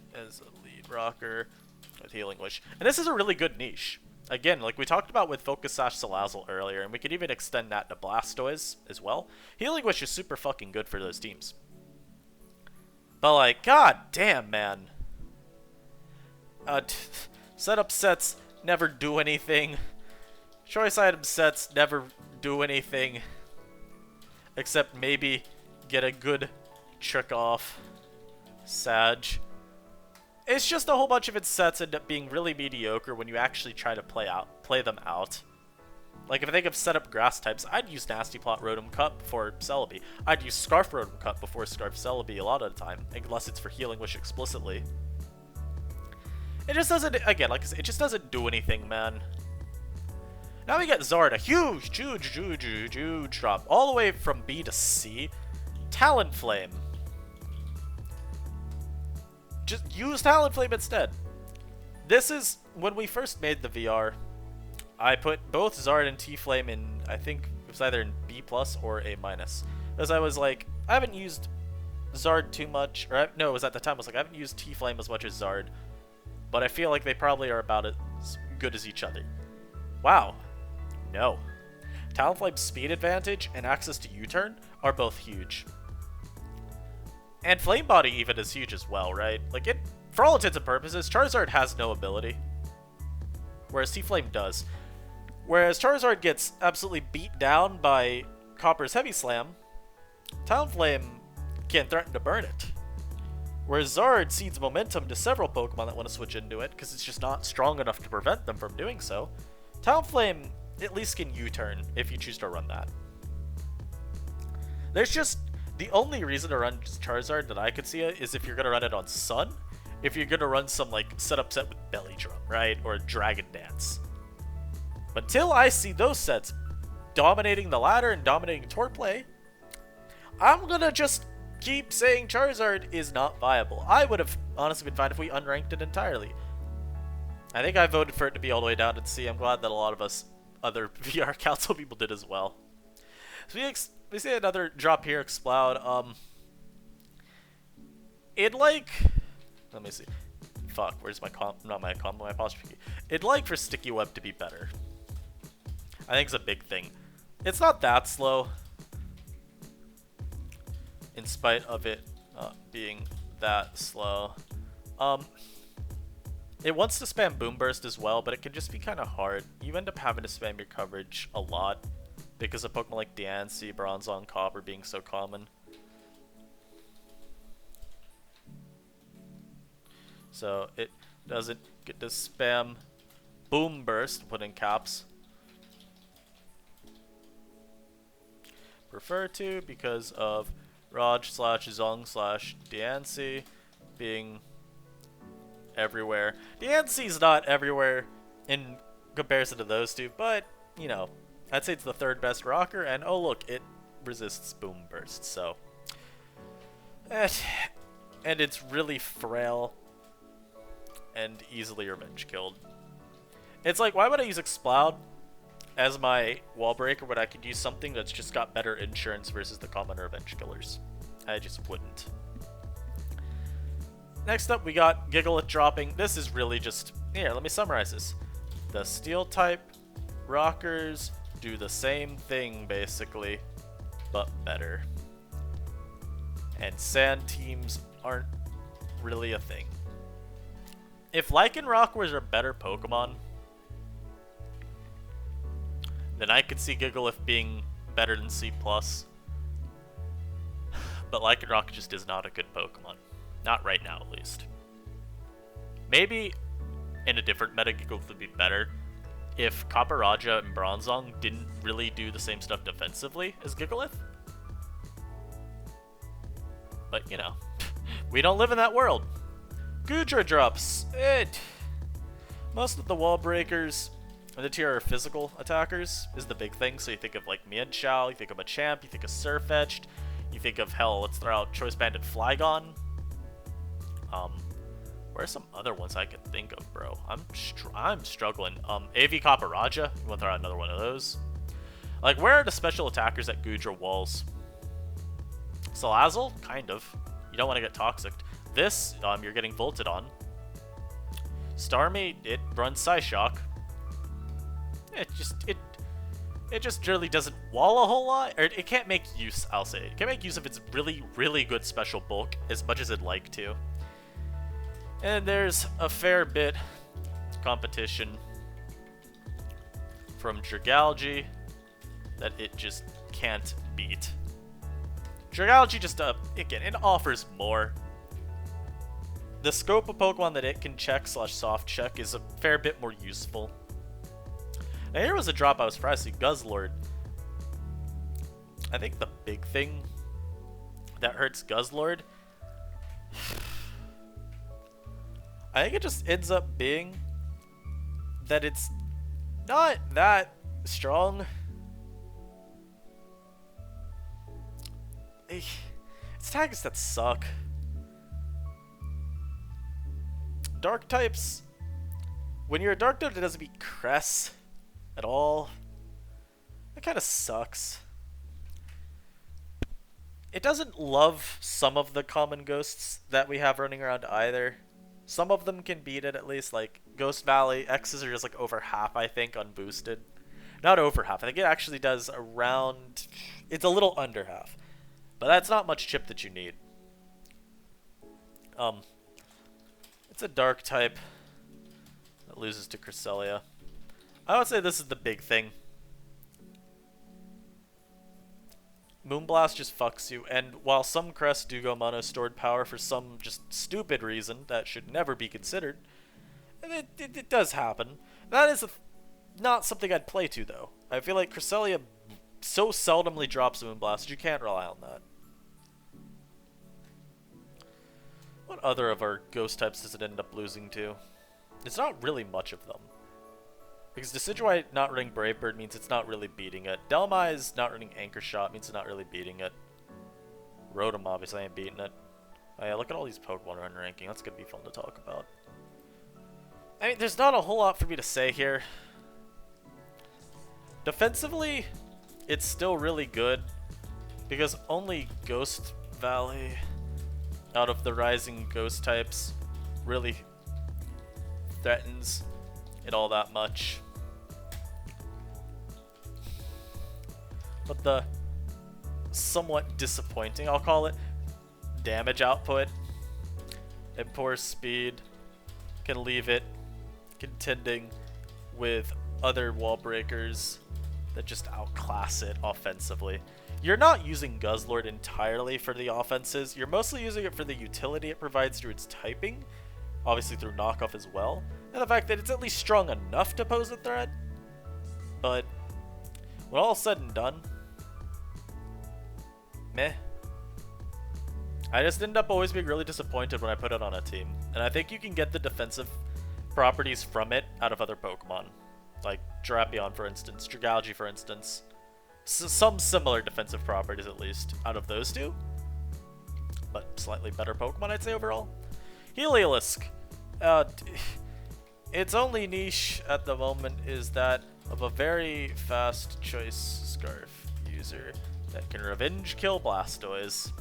rocker with Healing Wish. And this is a really good niche. Again, like we talked about with Focus Sash Slazzle earlier, and we could even extend that to Blastoise as well. Healing Wish is super fucking good for those teams. But like, god damn, man. Setup sets never do anything. Choice item sets never do anything. Except maybe get a good trick off. Sag. It's just a whole bunch of its sets end up being really mediocre when you actually try to play them out. Like if I think of setup grass types, I'd use Nasty Plot Rotom Cut before Celebi. I'd use Scarf Rotom Cut before Scarf Celebi a lot of the time, unless it's for Healing Wish explicitly. It just doesn't, again, like I said, it just doesn't do anything, man. Now we get Zard, a huge drop, all the way from B to C. Talonflame. Just use Talonflame instead. This is, when we first made the VR, I put both Zard and T-Flame in, I think it was either in B+ or A-. Because I was like, I haven't used Zard too much, or no, it was at the time, I was like, I haven't used T-Flame as much as Zard, but I feel like they probably are about as good as each other. Wow. No. Talonflame's speed advantage and access to U-turn are both huge. And Flame Body even is huge as well, right? Like, it, for all intents and purposes, Charizard has no ability, whereas T-Flame does. Whereas Charizard gets absolutely beat down by Copper's Heavy Slam, Talonflame can threaten to burn it. Whereas Zard cedes momentum to several Pokemon that want to switch into it, because it's just not strong enough to prevent them from doing so. Talonflame at least can U-turn if you choose to run that. There's just... the only reason to run Charizard that I could see it is if you're going to run it on Sun, if you're going to run some, like, setup set with Belly Drum, right? Or Dragon Dance. Until I see those sets dominating the ladder and dominating Tort Play, I'm going to just keep saying Charizard is not viable. I would have honestly been fine if we unranked it entirely. I think I voted for it to be all the way down to C. I'm glad that a lot of us other VR Council people did as well. So we see another drop here, Exploud. It'd like... let me see. Fuck, where's my my apostrophe. It'd like for Sticky Web to be better. I think it's a big thing. It's not that slow, in spite of it being that slow. It wants to spam Boom Burst as well, but it can just be kind of hard. You end up having to spam your coverage a lot because of Pokemon like Diancie, Bronzong, Copper being so common. So it doesn't get to spam Boom Burst, put in caps. Prefer to because of Raj / Zong / Diancie being everywhere. Diancie's not everywhere in comparison to those two, but, you know, I'd say it's the third best rocker, and oh look, it resists Boom Burst, so. And it's really frail and easily revenge killed. It's like, why would I use Exploud as my wall breaker when I could use something that's just got better insurance versus the common revenge killers? I just wouldn't. Next up, we got Gigalith dropping. This is really just... here, let me summarize this. The Steel-type rockers do the same thing, basically, but better. And Sand teams aren't really a thing. If Lycanroc was a better Pokemon, then I could see Gigalith being better than C+. But Lycanroc just is not a good Pokemon. Not right now, at least. Maybe in a different meta, Gigalith would be better if Copperajah and Bronzong didn't really do the same stuff defensively as Gigalith. But, you know, we don't live in that world. Goodra drops. Most of the wall breakers in the tier are physical attackers, is the big thing. So you think of like Mienshao, you think of Machamp, you think of Surfetched, you think of, hell, let's throw out Choice Banded Flygon. Where are some other ones I could think of, bro? I'm struggling. AV Copperajah, you want to throw out another one of those. Like, where are the special attackers at Goodra walls? Slazzle? Kind of. You don't want to get toxic. This, you're getting volted on. Starmie, it runs Psyshock. It just really doesn't wall a whole lot. Or it can't make use, I'll say. It can't make use of its really, really good special bulk as much as it'd like to. And there's a fair bit competition from Dragalge that it just can't beat. Dragalge just, again, it offers more. The scope of Pokemon that it can check / soft check is a fair bit more useful. Now here was a drop I was surprised to see, Guzzlord. I think the big thing that hurts Guzzlord, I think it just ends up being that it's not that strong. It's tags that suck. Dark types, when you're a dark type that doesn't beat Cress at all, that kind of sucks. it doesn't love some of the common ghosts that we have running around either. Some of them can beat it at least, like Ghost Valley. X's are just like over half, I think, unboosted. Not over half. I think it actually does around... It's a little under half. But that's not much chip that you need. It's a dark type that loses to Cresselia. I would say this is the big thing. Moonblast just fucks you, and while some crests do go mono stored power for some just stupid reason that should never be considered, it does happen. That is not something I'd play to, though. I feel like Cresselia so seldomly drops Moonblast, you can't rely on that. What other of our ghost types does it end up losing to? It's not really much of them. Because Decidueye not running Brave Bird means it's not really beating it. Delmai's not running Anchor Shot means it's not really beating it. Rotom obviously ain't beating it. Oh yeah, look at all these Pokemon run ranking. That's gonna be fun to talk about. I mean, there's not a whole lot for me to say here. Defensively, it's still really good. Because only Ghost Valley out of the rising ghost types really threatens it all that much. But the somewhat disappointing, I'll call it, damage output at poor speed can leave it contending with other wall breakers that just outclass it offensively. You're not using Guzzlord entirely for the offenses, you're mostly using it for the utility it provides through its typing, obviously through knockoff as well, and the fact that it's at least strong enough to pose a threat. But when all is said and done, meh. I just end up always being really disappointed when I put it on a team, and I think you can get the defensive properties from it out of other Pokemon, like Drapion for instance, Dragalge for instance. Some similar defensive properties at least out of those two, but slightly better Pokemon I'd say overall. Heliolisk. Its only niche at the moment is that of a very fast choice Scarf user that can revenge kill Blastoise.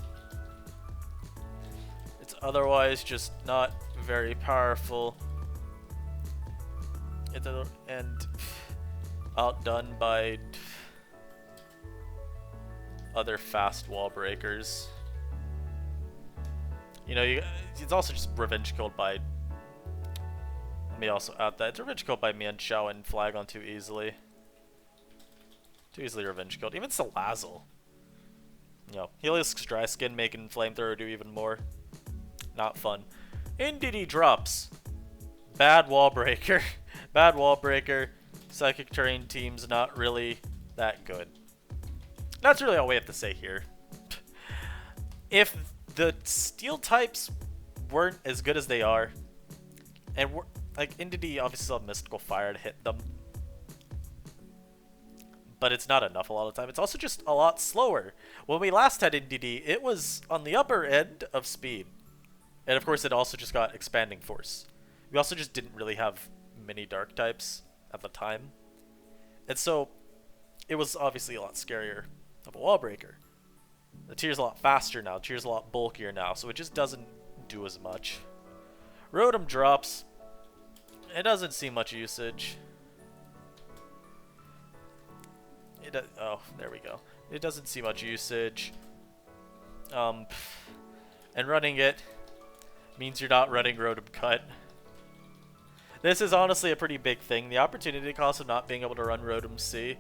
It's otherwise just not very powerful. And outdone by other fast wall breakers. You know, it's also just revenge killed by... Let me also add that. It's revenge killed by Mienshao and Flygon too easily. Too easily revenge killed. Even Slazzle. You know, Heliolisk's dry skin making Flamethrower do even more. Not fun. Indeedee drops. Bad wall breaker. Bad wall breaker. Psychic terrain team's not really that good. That's really all we have to say here. If the steel types weren't as good as they are, and like Indeedee obviously still have Mystical Fire to hit them, but it's not enough a lot of the time. It's also just a lot slower. When we last had Indeedee, it was on the upper end of speed, and of course it also just got Expanding Force. We also just didn't really have many dark types at the time, and so it was obviously a lot scarier of a wall breaker. The tier's a lot faster now, the tier's a lot bulkier now, so it just doesn't do as much. Rotom drops. It doesn't see much usage. Oh, there we go. It doesn't see much usage. And running it means you're not running Rotom Cut. This is honestly a pretty big thing. The opportunity cost of not being able to run Rotom C.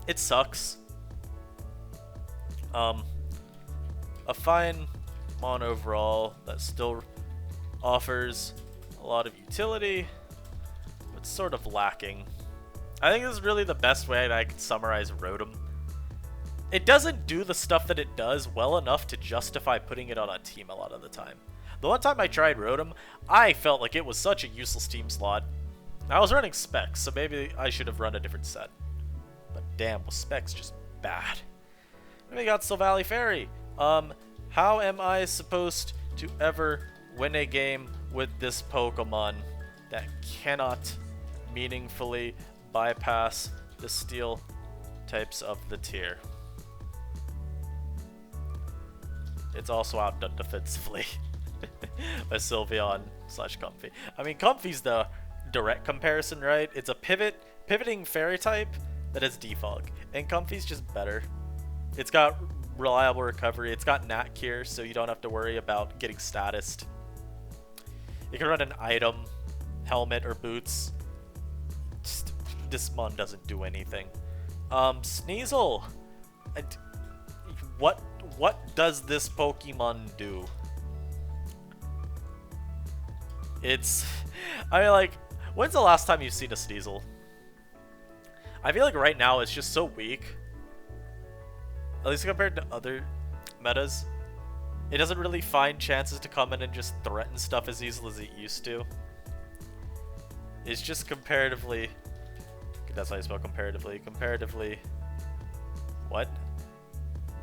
It sucks. A fine mon overall that still offers a lot of utility, but sort of lacking. I think this is really the best way that I could summarize Rotom. It doesn't do the stuff that it does well enough to justify putting it on a team a lot of the time. The one time I tried Rotom, I felt like it was such a useless team slot. I was running Specs, so maybe I should have run a different set. But damn, was Specs just bad. And we got Silvally Fairy. How am I supposed to ever win a game with this Pokemon that cannot meaningfully bypass the steel types of the tier? it's also outdone defensively by Sylveon / Comfy. I mean, Comfy's the direct comparison, right? It's a pivoting fairy type that is defog, and Comfy's just better. It's got reliable recovery, it's got Nat Cure, so you don't have to worry about getting statused. You can run an item, helmet, or boots. Just, this mon doesn't do anything. Sneasel. What does this Pokemon do? It's... I mean, like, when's the last time you've seen a Sneasel? I feel like right now it's just so weak. At least compared to other metas. It doesn't really find chances to come in and just threaten stuff as easily as it used to. It's just comparatively... That's how you spell comparatively. Comparatively... What?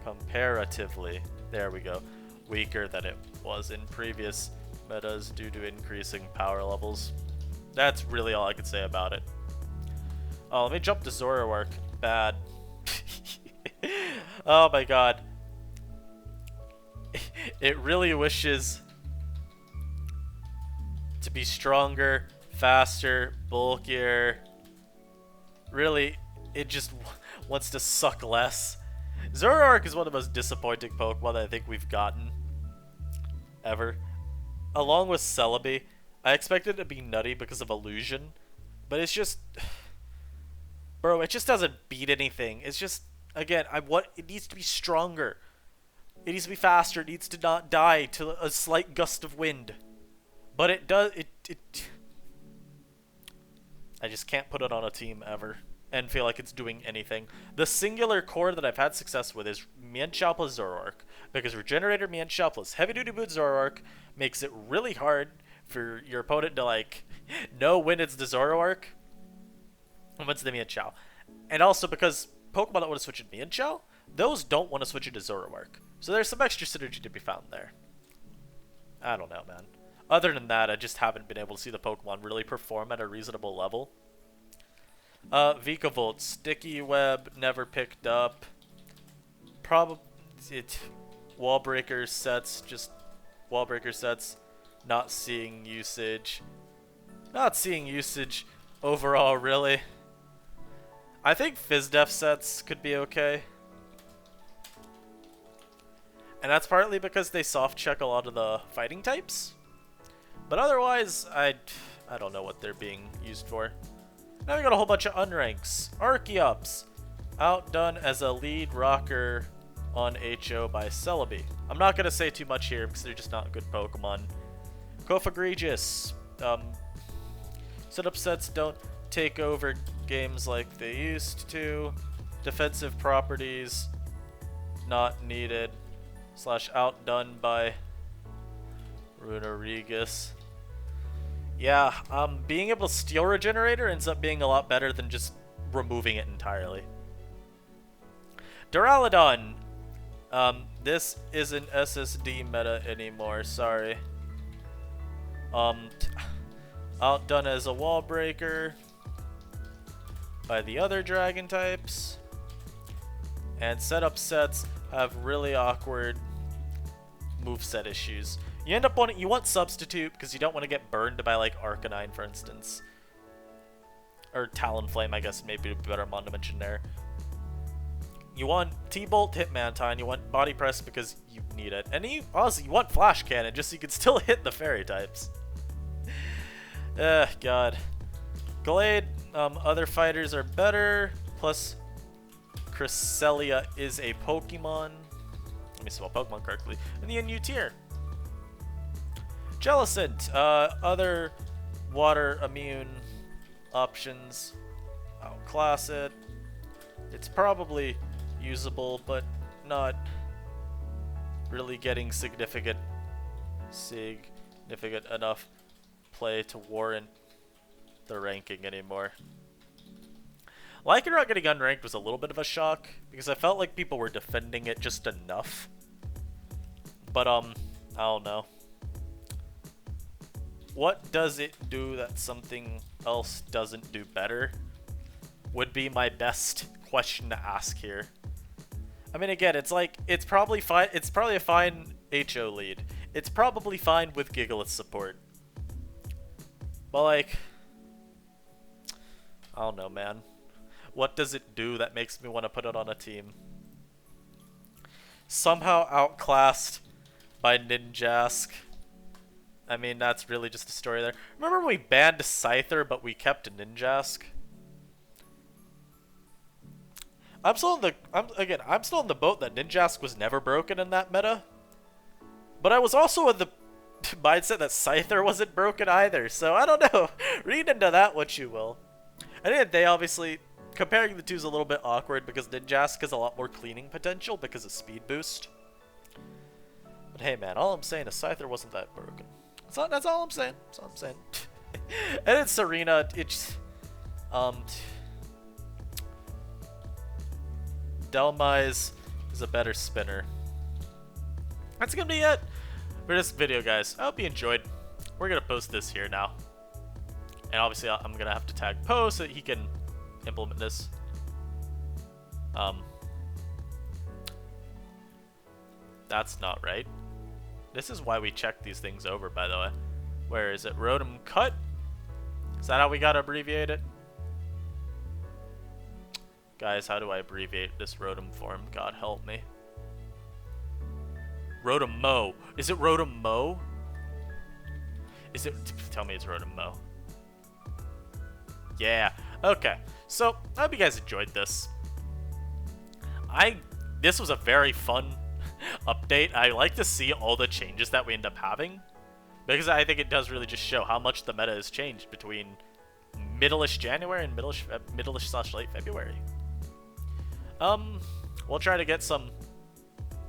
Comparatively. There we go. Weaker than it was in previous metas due to increasing power levels. That's really all I can say about it. Oh, let me jump to Zoroark. Bad. Oh my god. It really wishes to be stronger, faster, bulkier. Really, it just wants to suck less. Zoroark is one of the most disappointing Pokemon that I think we've gotten ever. Along with Celebi, I expected it to be nutty because of Illusion, but it's just... Bro, it just doesn't beat anything. It's just, again, it needs to be stronger. It needs to be faster. It needs to not die to a slight gust of wind. But it does... I just can't put it on a team ever and feel like it's doing anything. The singular core that I've had success with is Mienshao plus Zoroark, because Regenerator Mienshao plus Heavy Duty Boot Zoroark makes it really hard for your opponent to, like, know when it's the Zoroark and when it's the Mienshao. And also because Pokemon that want to switch into Mienshao, those don't want to switch into Zoroark. So there's some extra synergy to be found there. I don't know, man. Other than that, I just haven't been able to see the Pokemon really perform at a reasonable level. Vikavolt, Sticky Web, never picked up. Probably Wall Breaker sets, just Wall Breaker sets, not seeing usage. Not seeing usage overall, really. I think FizzDef sets could be okay. And that's partly because they soft check a lot of the fighting types. But otherwise, I don't know what they're being used for. Now we got a whole bunch of unranks. Archeops, outdone as a lead rocker on HO by Celebi. I'm not going to say too much here because they're just not good Pokemon. Cofagrigus, setup sets don't take over games like they used to. Defensive properties, not needed. / outdone by Runerigus. Yeah, being able to steal Regenerator ends up being a lot better than just removing it entirely. Duraludon. This isn't SSD meta anymore, sorry. Outdone as a wall breaker by the other dragon types. And setup sets have really awkward moveset issues. You end up you want Substitute because you don't want to get burned by, like, Arcanine, for instance. Or Talonflame, I guess, maybe a better mon to mention there. You want T-Bolt, Hitmontine, you want Body Press because you need it. And honestly, you want Flash Cannon just so you can still hit the fairy types. God. Glade, other fighters are better, plus Cresselia is a Pokemon. Let me spell Pokemon correctly. In the NU tier. Jellicent, other water immune options. Outclass it. It's probably usable, but not really getting significant enough play to warrant the ranking anymore. Lycanroc getting unranked was a little bit of a shock, because I felt like people were defending it just enough. But, I don't know. What does it do that something else doesn't do better? Would be my best question to ask here. I mean, again, it's like, it's probably fine. It's probably a fine HO lead. It's probably fine with Gigalith support. But like, I don't know, man. What does it do that makes me want to put it on a team? Somehow outclassed by Ninjask. I mean, that's really just a story there. Remember when we banned Scyther, but we kept Ninjask? I'm still in the boat that Ninjask was never broken in that meta. But I was also in the mindset that Scyther wasn't broken either, so I don't know. Read into that what you will. I think they obviously, comparing the two is a little bit awkward because Ninjask has a lot more cleaning potential because of speed boost. But hey man, all I'm saying is Scyther wasn't that broken. That's all I'm saying. That's all I'm saying. And then Serena, it's Delmise is a better spinner. That's gonna be it for this video, guys. I hope you enjoyed. We're gonna post this here now, and obviously I'm gonna have to tag Post so that he can implement this. That's not right. This is why we check these things over, by the way. Where is it? Rotom cut? Is that how we gotta abbreviate it? Guys, how do I abbreviate this Rotom form? God help me. Rotom-mo. Is it Rotom-mo? Is it? Tell me it's Rotom-mo. Yeah. Okay. So, I hope you guys enjoyed this. This was a very fun update. I like to see all the changes that we end up having, because I think it does really just show how much the meta has changed between middle-ish January and middle-ish/late February. We'll try to get some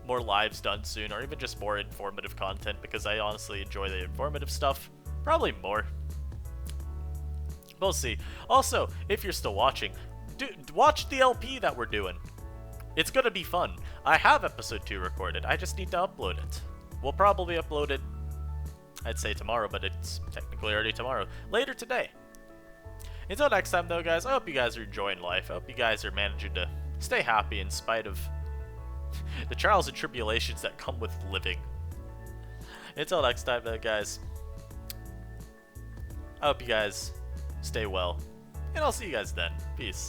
more lives done soon, or even just more informative content, because I honestly enjoy the informative stuff. Probably more. We'll see. Also, if you're still watching, watch the LP that we're doing. It's gonna be fun. I have episode 2 recorded. I just need to upload it. We'll probably upload it, I'd say tomorrow, but it's technically already tomorrow. Later today. Until next time, though, guys, I hope you guys are enjoying life. I hope you guys are managing to stay happy in spite of the trials and tribulations that come with living. Until next time, though, guys, I hope you guys stay well, and I'll see you guys then. Peace.